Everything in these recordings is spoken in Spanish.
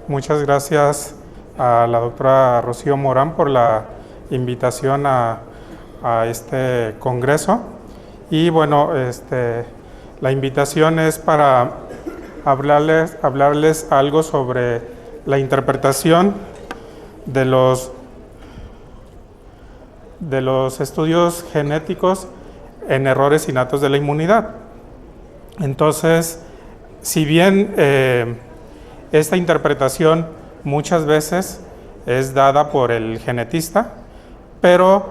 Muchas gracias a la doctora Rocío Morán por la invitación a este congreso. Y bueno, la invitación es para hablarles algo sobre la interpretación de los estudios genéticos en errores innatos de la inmunidad. Entonces, si bien esta interpretación muchas veces es dada por el genetista, pero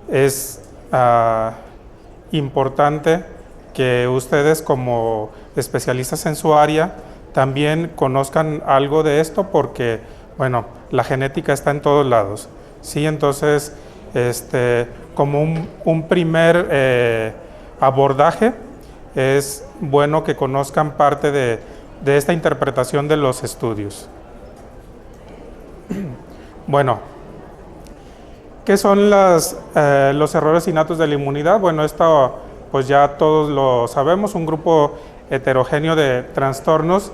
es importante que ustedes, como especialistas en su área, también conozcan algo de esto, porque bueno, la genética está en todos lados, ¿sí? Entonces, como un primer abordaje, es bueno que conozcan parte de esta interpretación de los estudios. Bueno, ¿qué son los errores innatos de la inmunidad? Bueno, esto pues ya todos lo sabemos, un grupo heterogéneo de trastornos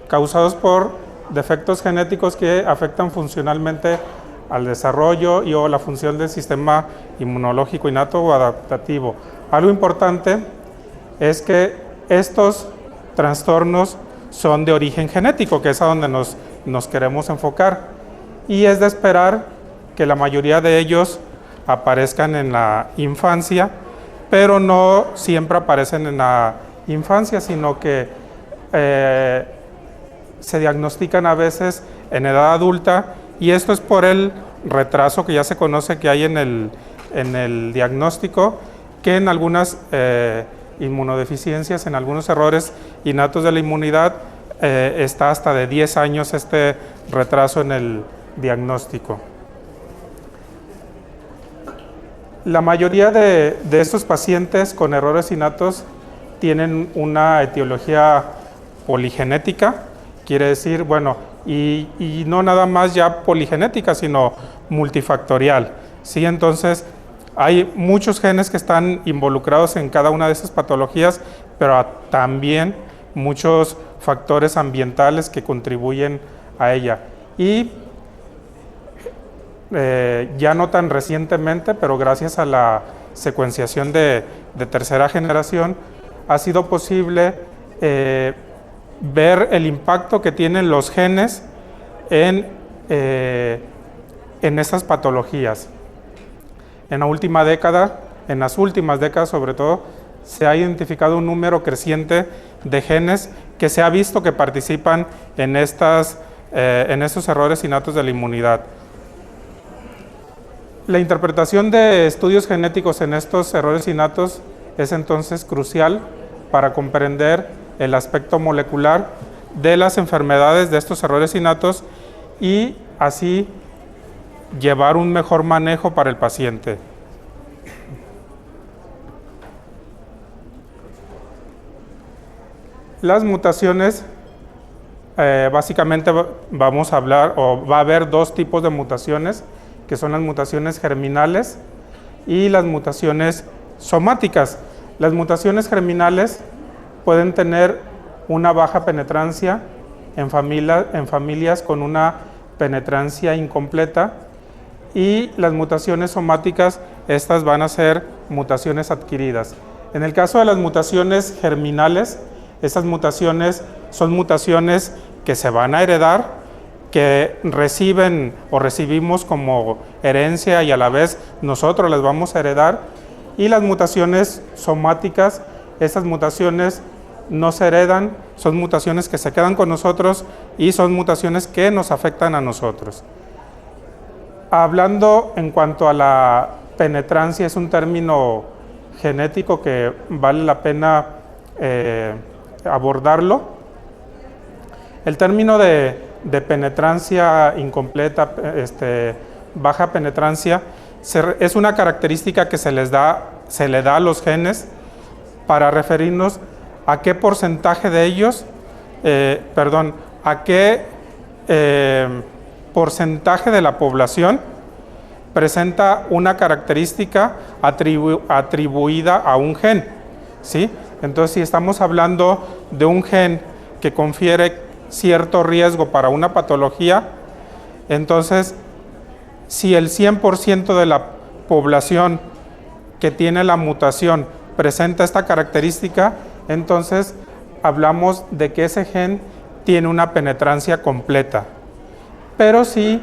causados por defectos genéticos que afectan funcionalmente al desarrollo y o la función del sistema inmunológico innato o adaptativo. Algo importante es que estos trastornos son de origen genético, que es a donde nos queremos enfocar, y es de esperar que la mayoría de ellos aparezcan en la infancia, pero no siempre aparecen en la infancia, sino que se diagnostican a veces en edad adulta, y esto es por el retraso que ya se conoce que hay en el diagnóstico, que en algunas inmunodeficiencias, en algunos errores innatos de la inmunidad, está hasta de 10 años este retraso en el diagnóstico. La mayoría de estos pacientes con errores innatos tienen una etiología poligenética, quiere decir, bueno, y no nada más ya poligenética, sino multifactorial, ¿sí? Entonces, hay muchos genes que están involucrados en cada una de esas patologías, pero también muchos factores ambientales que contribuyen a ella. Y ya no tan recientemente, pero gracias a la secuenciación de tercera generación, ha sido posible ver el impacto que tienen los genes en estas patologías. En las últimas décadas sobre todo, se ha identificado un número creciente de genes que se ha visto que participan en estos errores innatos de la inmunidad. La interpretación de estudios genéticos en estos errores innatos es entonces crucial para comprender el aspecto molecular de las enfermedades de estos errores innatos y así llevar un mejor manejo para el paciente. Las mutaciones, básicamente vamos a hablar, o va a haber dos tipos de mutaciones, que son las mutaciones germinales y las mutaciones somáticas. Las mutaciones germinales pueden tener una baja penetrancia en familias con una penetrancia incompleta, y las mutaciones somáticas, estas van a ser mutaciones adquiridas. En el caso de las mutaciones germinales, estas mutaciones son mutaciones que se van a heredar, que reciben o recibimos como herencia y a la vez nosotros las vamos a heredar. Y las mutaciones somáticas, estas mutaciones no se heredan, son mutaciones que se quedan con nosotros y son mutaciones que nos afectan a nosotros. Hablando en cuanto a la penetrancia, es un término genético que vale la pena abordarlo. El término de penetrancia incompleta, baja penetrancia, es una característica que se le da a los genes para referirnos a qué porcentaje de ellos, a qué porcentaje de la población presenta una característica atribuida a un gen, ¿sí? Entonces, si estamos hablando de un gen que confiere cierto riesgo para una patología, entonces si el 100% de la población que tiene la mutación presenta esta característica, entonces hablamos de que ese gen tiene una penetrancia completa. Pero si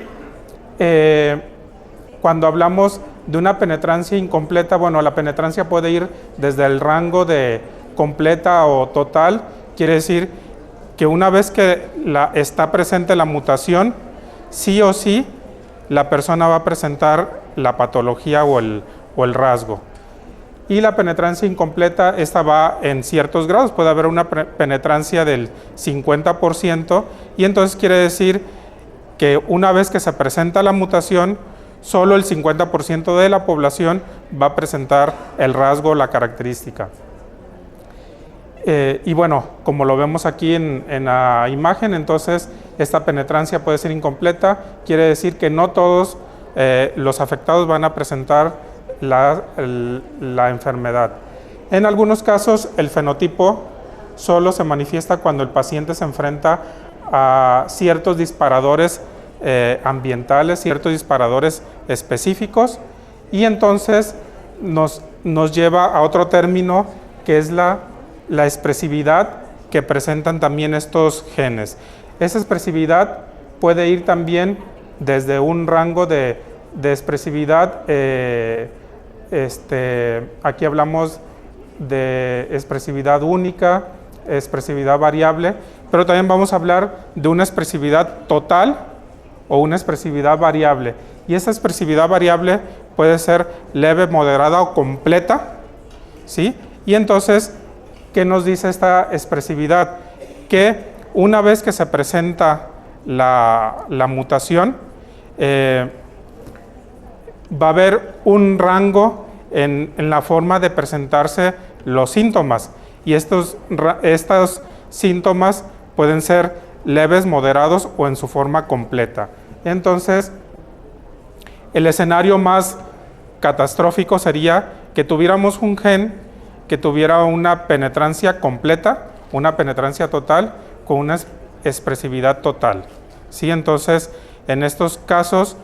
cuando hablamos de una penetrancia incompleta, bueno, la penetrancia puede ir desde el rango de completa o total, quiere decir que una vez que está presente la mutación, sí o sí, la persona va a presentar la patología o el rasgo. Y la penetrancia incompleta, esta va en ciertos grados, puede haber una penetrancia del 50%, y entonces quiere decir que una vez que se presenta la mutación, solo el 50% de la población va a presentar el rasgo o la característica. Y bueno, como lo vemos aquí en la imagen, entonces esta penetrancia puede ser incompleta, quiere decir que no todos los afectados van a presentar la enfermedad. En algunos casos, el fenotipo solo se manifiesta cuando el paciente se enfrenta a ciertos disparadores ambientales, ciertos disparadores específicos, y entonces nos lleva a otro término que es la expresividad que presentan también estos genes. Esa expresividad puede ir también desde un rango de expresividad, aquí hablamos de expresividad única, expresividad variable, pero también vamos a hablar de una expresividad total o una expresividad variable. Y esa expresividad variable puede ser leve, moderada o completa, ¿sí? Y entonces, ¿qué nos dice esta expresividad? Que una vez que se presenta la mutación, va a haber un rango en la forma de presentarse los síntomas. Y estos síntomas pueden ser leves, moderados o en su forma completa. Entonces, el escenario más catastrófico sería que tuviéramos un gen que tuviera una penetrancia completa, una penetrancia total, con una expresividad total, ¿sí? Entonces, en estos casos,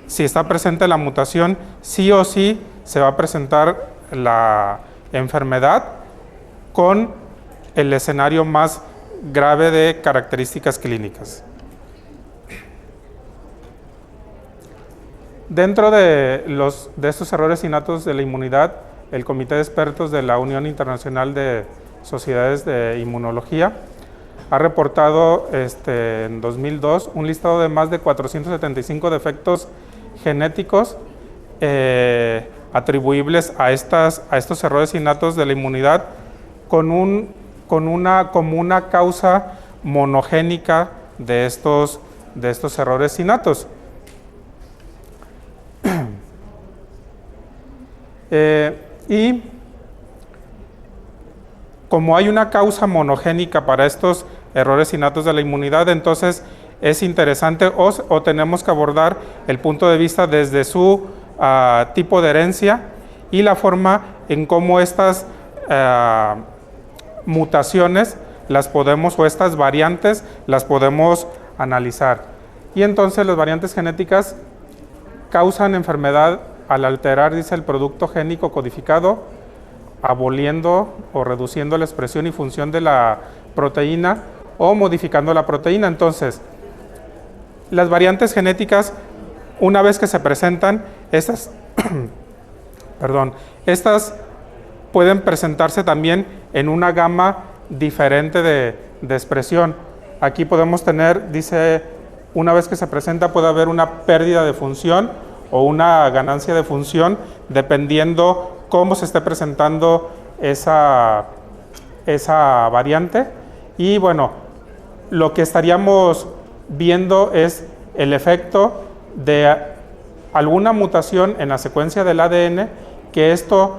si está presente la mutación, sí o sí se va a presentar la enfermedad con el escenario más grave de características clínicas. Dentro de estos errores innatos de la inmunidad, el Comité de Expertos de la Unión Internacional de Sociedades de Inmunología ha reportado en 2002 un listado de más de 475 defectos genéticos atribuibles a estos errores innatos de la inmunidad como una causa monogénica de estos errores innatos. Y como hay una causa monogénica para estos errores innatos de la inmunidad, entonces es interesante o tenemos que abordar el punto de vista desde su tipo de herencia y la forma en cómo estas mutaciones o estas variantes las podemos analizar. Y entonces las variantes genéticas causan enfermedad al alterar, dice, el producto génico codificado, aboliendo o reduciendo la expresión y función de la proteína o modificando la proteína. Entonces, las variantes genéticas, una vez que se presentan, estas pueden presentarse también en una gama diferente de expresión. Aquí podemos tener, dice, una vez que se presenta puede haber una pérdida de función o una ganancia de función, dependiendo cómo se esté presentando esa variante. Y bueno, lo que estaríamos viendo es el efecto de alguna mutación en la secuencia del ADN, que esto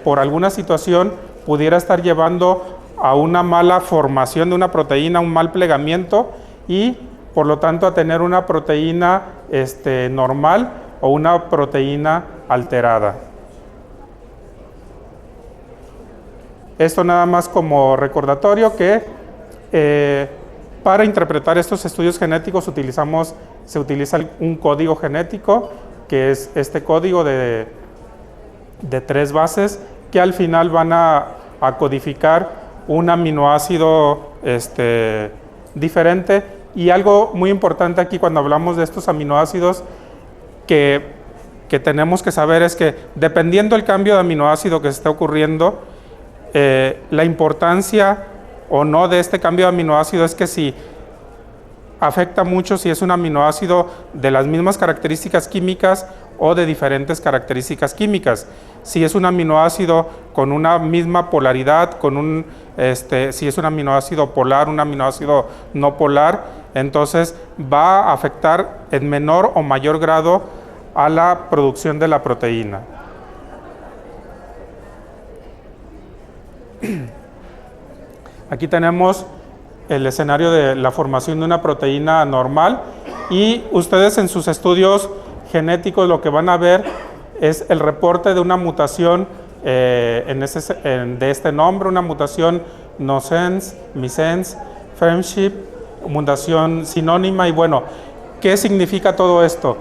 por alguna situación pudiera estar llevando a una mala formación de una proteína, un mal plegamiento, y por lo tanto a tener una proteína normal o una proteína alterada. Esto nada más como recordatorio que para interpretar estos estudios genéticos se utiliza un código genético, que es este código de 3 bases, que al final van a codificar un aminoácido diferente. Y algo muy importante aquí cuando hablamos de estos aminoácidos que tenemos que saber es que dependiendo del cambio de aminoácido que se está ocurriendo, la importancia o no de este cambio de aminoácido es que si afecta mucho si es un aminoácido de las mismas características químicas o de diferentes características químicas. Si es un aminoácido con una misma polaridad, si es un aminoácido polar, un aminoácido no polar, entonces va a afectar en menor o mayor grado a la producción de la proteína. Aquí tenemos el escenario de la formación de una proteína normal y ustedes en sus estudios genéticos lo que van a ver es el reporte de una mutación de este nombre, una mutación nonsense, missense, friendship, mutación sinónima. Y bueno, ¿qué significa todo esto?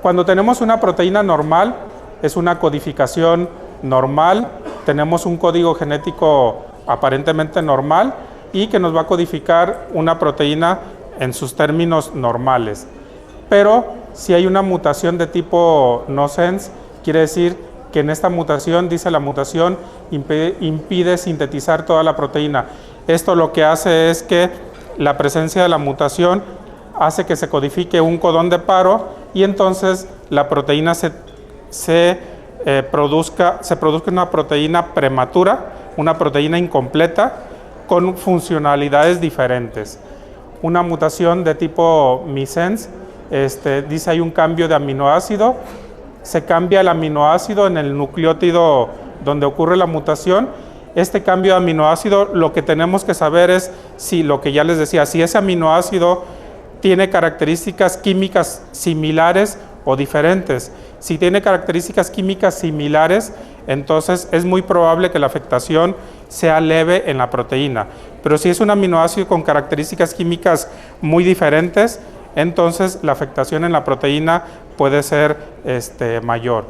Cuando tenemos una proteína normal, es una codificación normal, tenemos un código genético aparentemente normal y que nos va a codificar una proteína en sus términos normales. Pero si hay una mutación de tipo nonsense, quiere decir que en esta mutación, dice la mutación, impide sintetizar toda la proteína. Esto lo que hace es que la presencia de la mutación hace que se codifique un codón de paro y entonces la proteína se produzca una proteína prematura, una proteína incompleta con funcionalidades diferentes. Una mutación de tipo missense, dice hay un cambio de aminoácido, se cambia el aminoácido en el nucleótido donde ocurre la mutación. Este cambio de aminoácido, lo que tenemos que saber es si, lo que ya les decía, si ese aminoácido tiene características químicas similares o diferentes. Si tiene características químicas similares, entonces es muy probable que la afectación sea leve en la proteína. Pero si es un aminoácido con características químicas muy diferentes, entonces la afectación en la proteína puede ser mayor.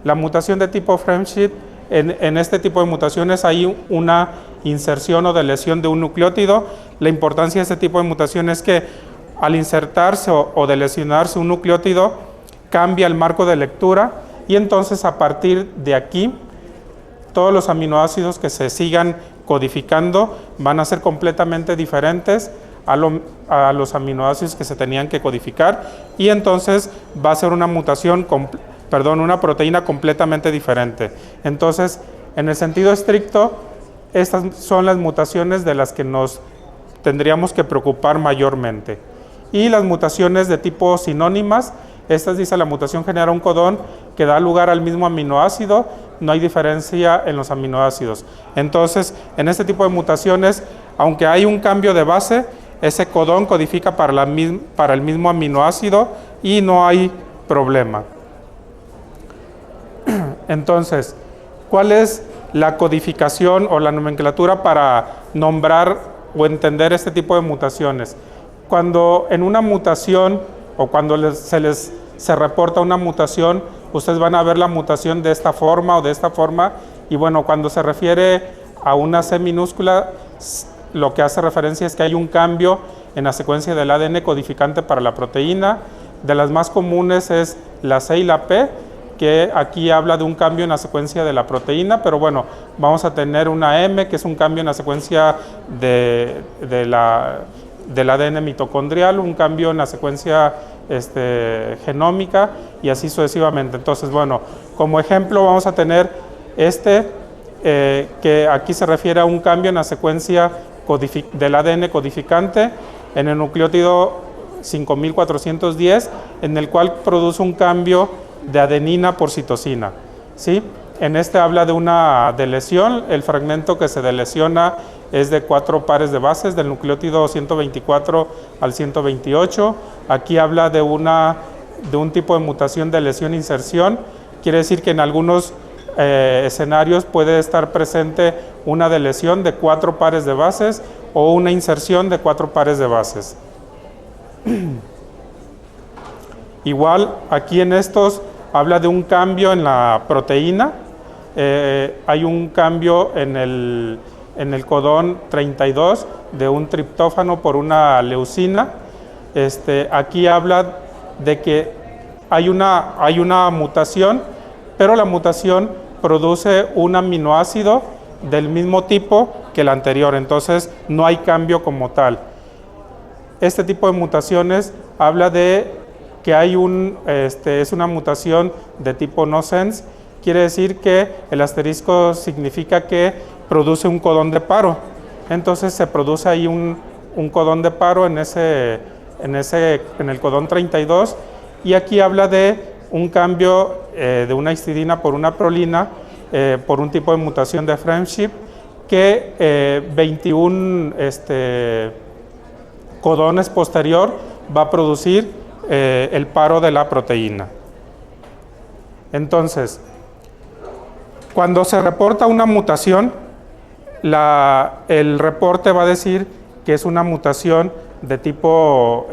La mutación de tipo friendship, en este tipo de mutaciones hay una inserción o deleción de un nucleótido. La importancia de este tipo de mutación es que al insertarse o delecionarse un nucleótido, cambia el marco de lectura y entonces a partir de aquí todos los aminoácidos que se sigan codificando van a ser completamente diferentes a los aminoácidos que se tenían que codificar y entonces va a ser una una proteína completamente diferente. Entonces, en el sentido estricto, estas son las mutaciones de las que nos tendríamos que preocupar mayormente. Y las mutaciones de tipo sinónimas, estas dice la mutación genera un codón que da lugar al mismo aminoácido, no hay diferencia en los aminoácidos. Entonces, en este tipo de mutaciones, aunque hay un cambio de base, ese codón codifica para el mismo aminoácido y no hay problema. Entonces, ¿cuál es la codificación o la nomenclatura para nombrar o entender este tipo de mutaciones? Cuando en una mutación o cuando se reporta una mutación, ustedes van a ver la mutación de esta forma o de esta forma, y bueno, cuando se refiere a una C minúscula, lo que hace referencia es que hay un cambio en la secuencia del ADN codificante para la proteína. De las más comunes es la C y la P, que aquí habla de un cambio en la secuencia de la proteína, pero bueno, vamos a tener una M, que es un cambio en la secuencia del ADN mitocondrial, un cambio en la secuencia genómica y así sucesivamente. Entonces, bueno, como ejemplo vamos a tener que aquí se refiere a un cambio en la secuencia del ADN codificante en el nucleótido 5410, en el cual produce un cambio de adenina por citosina, ¿sí? En habla de una deleción, el fragmento que se delesiona es de 4 pares de bases, del nucleótido 124 al 128. Aquí habla de un tipo de mutación de lesión-inserción, quiere decir que en algunos escenarios puede estar presente una deleción de 4 pares de bases o una inserción de 4 pares de bases. Igual, aquí en estos habla de un cambio en la proteína. Hay un cambio en el codón 32 de un triptófano por una leucina. Aquí habla de que hay una mutación, pero la mutación produce un aminoácido del mismo tipo que el anterior, entonces no hay cambio como tal. Este tipo de mutaciones habla de que hay es una mutación de tipo no-sense, quiere decir que el asterisco significa que produce un codón de paro, entonces se produce ahí un codón de paro en el codón 32, y aquí habla de un cambio de una histidina por una prolina por un tipo de mutación de friendship que 21 codones posterior va a producir el paro de la proteína. Entonces, cuando se reporta una mutación, el reporte va a decir que es una mutación de tipo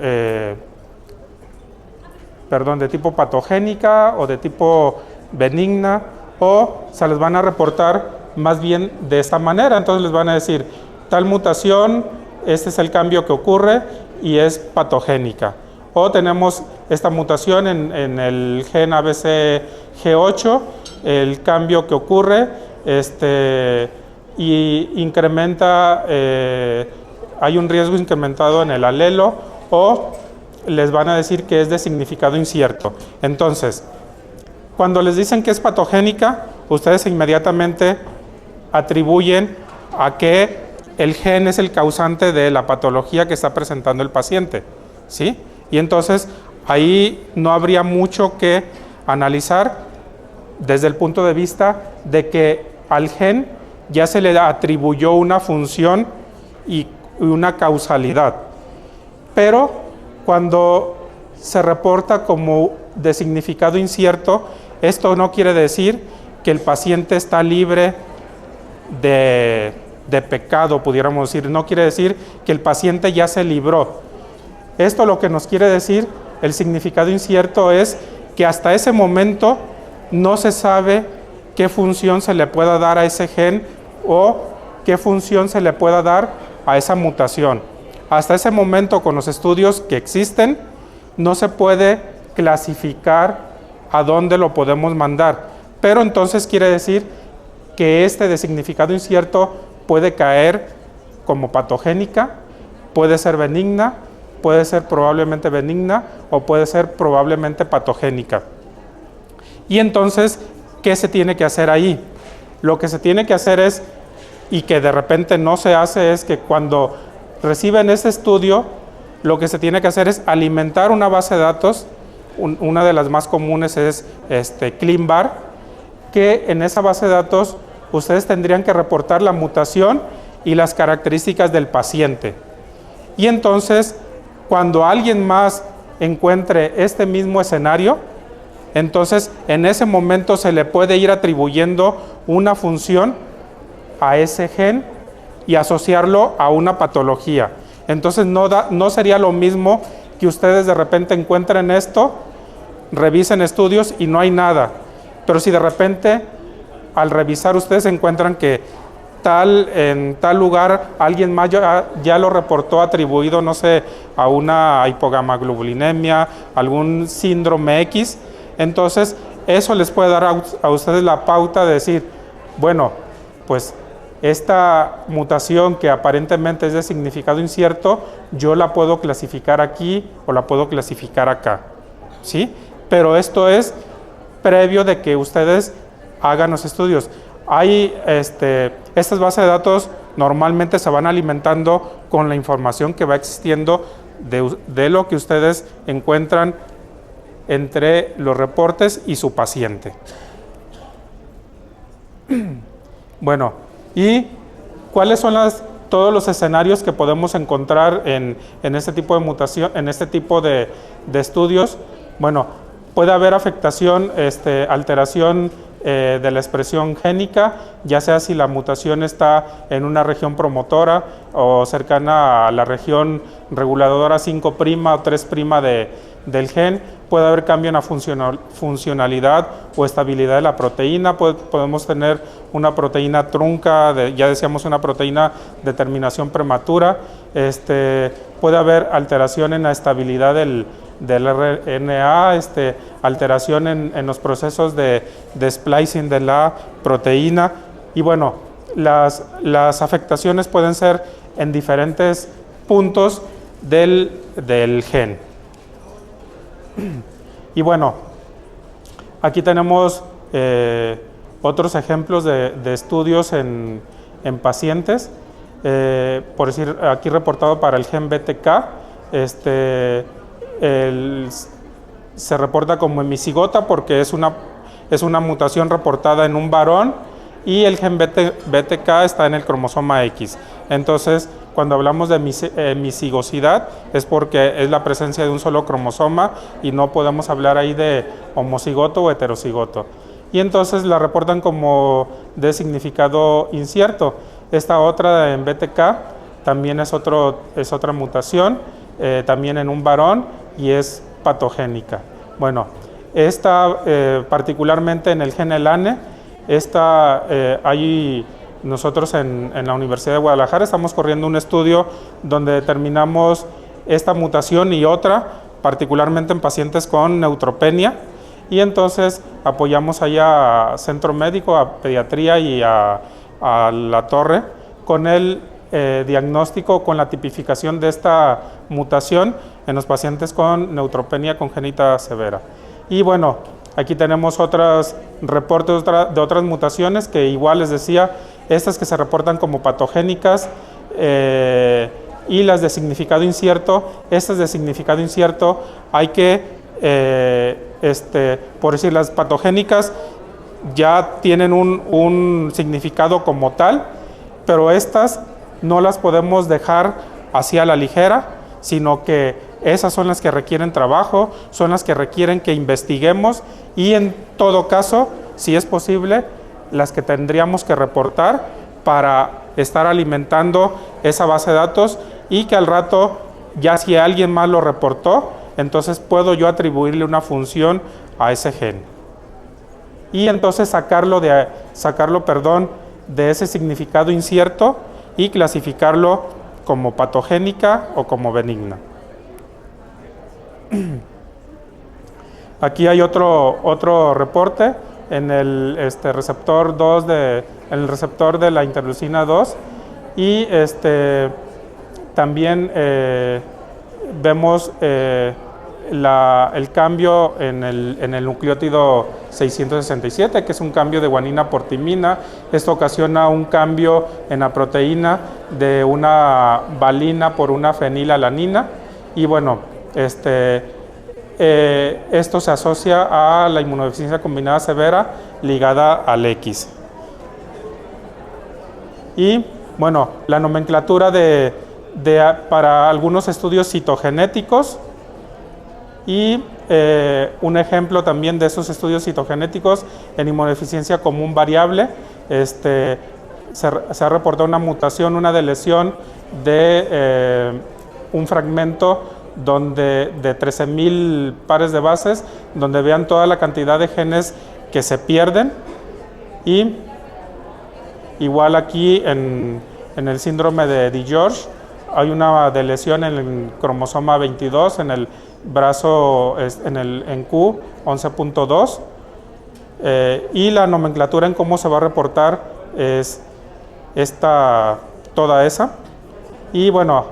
patogénica o de tipo benigna, o se les van a reportar más bien de esta manera. Entonces les van a decir, tal mutación, este es el cambio que ocurre y es patogénica. O tenemos esta mutación en el gen ABCG8, el cambio que ocurre y incrementa, hay un riesgo incrementado en el alelo, o les van a decir que es de significado incierto. Entonces, cuando les dicen que es patogénica, ustedes inmediatamente atribuyen a que el gen es el causante de la patología que está presentando el paciente, ¿sí? Y entonces ahí no habría mucho que analizar desde el punto de vista de que al gen ya se le atribuyó una función y una causalidad. Pero cuando se reporta como de significado incierto, esto no quiere decir que el paciente está libre de pecado, pudiéramos decir. No quiere decir que el paciente ya se libró. Esto lo que nos quiere decir, el significado incierto, es que hasta ese momento no se sabe qué función se le pueda dar a ese gen o qué función se le pueda dar a esa mutación. Hasta ese momento, con los estudios que existen, no se puede clasificar a dónde lo podemos mandar. Pero entonces quiere decir que de significado incierto puede caer como patogénica, puede ser benigna, puede ser probablemente benigna o puede ser probablemente patogénica. Y entonces, ¿qué se tiene que hacer ahí? Lo que se tiene que hacer es, y que de repente no se hace, es que cuando reciben ese estudio, lo que se tiene que hacer es alimentar una base de datos. Una de las más comunes es ClinVar, que en esa base de datos ustedes tendrían que reportar la mutación y las características del paciente. Y entonces, cuando alguien más encuentre este mismo escenario, entonces en ese momento se le puede ir atribuyendo una función a ese gen y asociarlo a una patología. Entonces no sería lo mismo que ustedes de repente encuentren esto, revisen estudios y no hay nada. Pero si de repente al revisar ustedes encuentran que en tal lugar alguien más ya lo reportó atribuido, no sé, a una hipogamaglobulinemia, algún síndrome X, entonces eso les puede dar a ustedes la pauta de decir, bueno, pues esta mutación que aparentemente es de significado incierto, yo la puedo clasificar aquí o la puedo clasificar acá, ¿sí? Pero esto es previo de que ustedes hagan los estudios. Hay estas bases de datos normalmente se van alimentando con la información que va existiendo de lo que ustedes encuentran entre los reportes y su paciente. Bueno, ¿y cuáles son todos los escenarios que podemos encontrar en este tipo de mutación, en este tipo de estudios? Bueno, puede haber afectación, alteración de la expresión génica, ya sea si la mutación está en una región promotora o cercana a la región reguladora 5' o 3' del gen. Puede haber cambio en la funcionalidad o estabilidad de la proteína. Podemos tener una proteína trunca, ya decíamos una proteína de terminación prematura. Puede haber alteración en la estabilidad del RNA, alteración en los procesos de splicing de la proteína. Y bueno, las afectaciones pueden ser en diferentes puntos del gen. Y bueno, aquí tenemos otros ejemplos de estudios en pacientes. Por decir, aquí reportado para el gen BTK, se reporta como hemicigota porque es una mutación reportada en un varón, y el gen BTK está en el cromosoma X. Entonces, cuando hablamos de hemicigosidad es porque es la presencia de un solo cromosoma y no podemos hablar ahí de homocigoto o heterocigoto. Y entonces la reportan como de significado incierto. Esta otra en BTK también es otra mutación, también en un varón, y es patogénica. Bueno, esta particularmente en el gen ELANE, nosotros en la Universidad de Guadalajara estamos corriendo un estudio donde determinamos esta mutación y otra, particularmente en pacientes con neutropenia, y entonces apoyamos allá a Centro Médico, a Pediatría y a La Torre con el diagnóstico, con la tipificación de esta mutación en los pacientes con neutropenia congénita severa. Y bueno, aquí tenemos otros reportes de otras mutaciones que igual les decía, estas que se reportan como patogénicas y las de significado incierto. Estas de significado incierto hay que, por decir, las patogénicas ya tienen un significado como tal, pero estas no las podemos dejar así a la ligera, sino que esas son las que requieren trabajo, son las que requieren que investiguemos, y en todo caso, si es posible, las que tendríamos que reportar para estar alimentando esa base de datos, y que al rato, ya si alguien más lo reportó, entonces puedo yo atribuirle una función a ese gen. Y entonces sacarlo de ese significado incierto y clasificarlo como patogénica o como benigna. Aquí hay otro reporte en el receptor 2 el receptor de la interleucina 2, y también vemos el cambio en el nucleótido 667, que es un cambio de guanina por timina. Esto ocasiona un cambio en la proteína de una valina por una fenilalanina, y bueno, esto se asocia a la inmunodeficiencia combinada severa ligada al X. Y bueno, la nomenclatura para algunos estudios citogenéticos, y un ejemplo también de esos estudios citogenéticos en inmunodeficiencia común variable. Se ha reportado una mutación, una deleción de un fragmento de 13,000 pares de bases, donde vean toda la cantidad de genes que se pierden. Y igual aquí en el síndrome de DiGeorge hay una deleción en el cromosoma 22, en el brazo, en Q 11.2, y la nomenclatura en cómo se va a reportar es toda esa. Y bueno,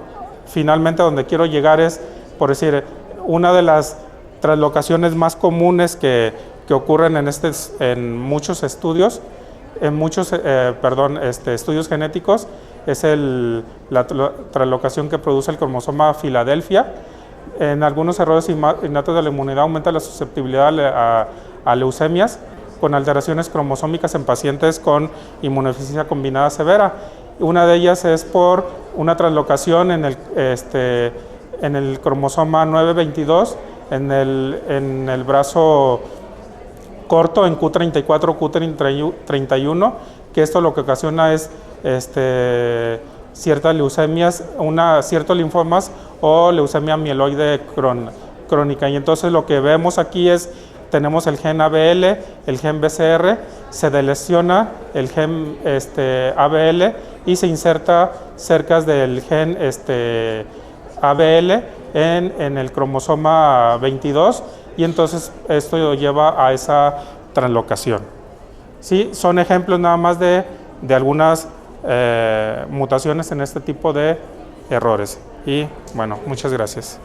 finalmente donde quiero llegar es, por decir, una de las translocaciones más comunes que ocurren en muchos estudios, estudios genéticos, es la translocación que produce el cromosoma Filadelfia. En algunos errores innatos de la inmunidad aumenta la susceptibilidad a leucemias con alteraciones cromosómicas en pacientes con inmunodeficiencia combinada severa. Una de ellas es por una translocación en el cromosoma 922 en el brazo corto en Q34, Q31, que esto lo que ocasiona es ciertas leucemias, ciertos linfomas o leucemia mieloide crónica. Y entonces lo que vemos aquí es, tenemos el gen ABL, el gen BCR, se delesiona el gen ABL y se inserta cerca del gen ABL en el cromosoma 22, y entonces esto lleva a esa translocación. Sí, son ejemplos nada más de algunas mutaciones en este tipo de errores. Y bueno, muchas gracias.